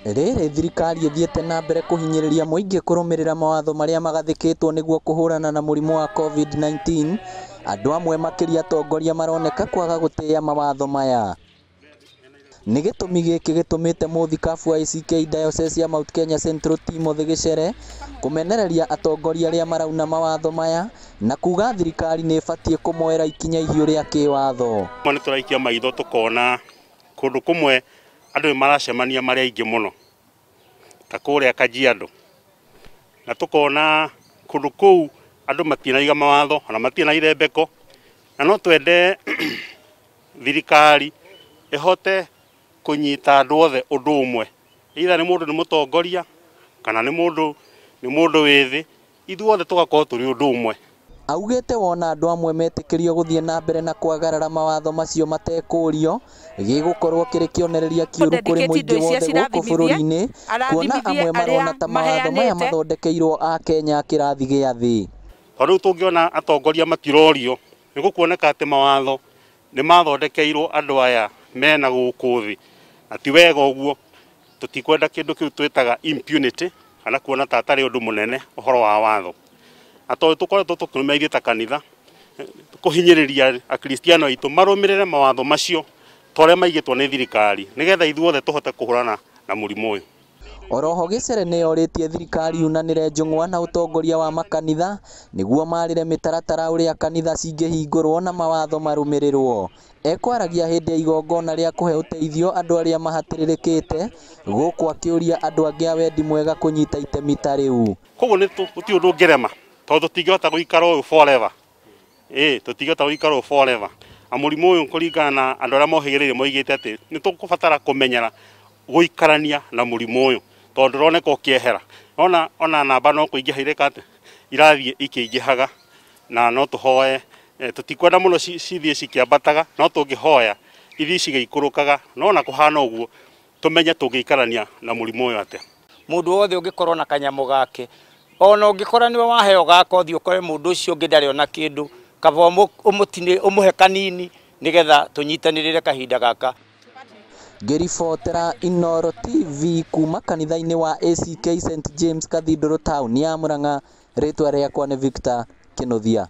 Rĩrĩ thirikari ĩthiĩte na mbere kũhinyĩrĩria mũingĩ kũrũmĩrĩra mawatho marĩa magathĩkĩtwo nĩguo kũhũrana na mũrimũ wa COVID-19, andũ amwe makĩria atongoria maroneka kwaga gũtĩĩa mawatho maya. Nĩ gĩtũmi gĩkĩ gĩtũmĩte mũthikabu wa ACK Diocese ya Mount Kenya Central Timothy Gĩcere kũmenereria atongoria arĩa marauna mawatho maya na kuga thirikari nĩ ĩbatiĩ kũmoera ikinya ihiũ rĩa kĩwatho. Nĩ tũraikia maitho tukona kũndũ kũmwe andũ maracemania marĩ aingĩ mũno ta kũrĩa Kajiado, na tukona kũndũ kũu andũ matinaiga mawatho na matinaire mbeko, na no twende thirikari ĩhote kũnyita andũ othe ũndũ ũmwe, either nĩ mũndũ nĩ mũtongoria kana nĩ mũndũ wĩthĩ, ithuothe tũgakorwo tũrĩ ũndũ ũmwe. Augĩte wona andũ amwe metĩkĩrio gũthiĩ na mbere na kwagarara mawatho macio matekũrio, gĩgũkorwo kĩrĩ kĩonereria kĩũru kũrĩ mũingĩ wothe gũkũ bũrũri-inĩ, kuona amwe marona ta mawatho maya mathondekeirwo a Kenya kĩrathi gĩa thĩ. Rĩu tũngĩona atongoria matirorio, nĩ gũkuoneka atĩ mawatho nĩ mathondekeirwo andũ aya mena gũkũ thĩ, na ti wega ũguo. Tũtikwenda kĩndũ kĩu twĩtaga impunity, kana kuona ta atarĩ ũndũ mũnene ũhoro wa watho. Na tũkoretwo tũkĩrũmĩrĩria ta kanitha kũhinyĩrĩria akristiano aitũ marũmĩrĩre mawatho macio torĩa maigĩtwo nĩ thirikari, nĩgetha ithuothe tũhote kũhũrana na mũrimũ ũyũ. Oroho Gĩcere nĩ yorĩtie thirikari yunanĩre njũng'wa na ũtongoria wa makanitha nĩguo marĩre mĩtaratara ũrĩa kanitha cingĩhingũrwo na mawatho marũmĩrĩrwo. Ekwaragia hĩndĩ ya igongona rĩa kũhe ũteithio andũ arĩa mahatĩrĩrĩkĩte, gũkũ akĩũria andũ angĩ a wendi mwega kũnyita itemi ta rĩu. Koguo gũtirĩ ũndũ ũngĩrema, tondũ tũtingĩhota gũikara ũũ forever. Tũtingĩhota gũikara ũũ forever. Mũrimũ ũyũ kũringana na andũ arĩa mohĩgĩrĩire moigĩte atĩ nĩ tũkũbatara kũmenyera gũikarania na mũrimũ ũyũ, tondũ ndũroneka ũkĩehera. Ona namba no kũingĩha ireka irathiĩ ikĩingĩhaga, na no tũhoe, tũtikwenda mũno cithiĩ cikĩambataga, no tũngĩhoya ithiĩ cigĩikũrũkaga, no na kũhana ũguo tũmenye tũngĩikarania na mũrimũ ũyũ atĩa. Mũndũ wothe ũngĩkorwo na kanyamũ gake, ona ũngĩkora nĩwe waheo gaka ũthiĩ ũkore mũndũ ũcio ũngĩ ndarĩ ona kĩndũ, kaba ũmũhe kanini nĩgetha tũnyitanĩrĩre kahinda gaka. Ngĩribotera Inooro TV kuma kanitha-inĩ wa ACK St James Cathedral Town ya Murang'a, rĩtwa rĩakwa nĩ Victor Kĩnuthia.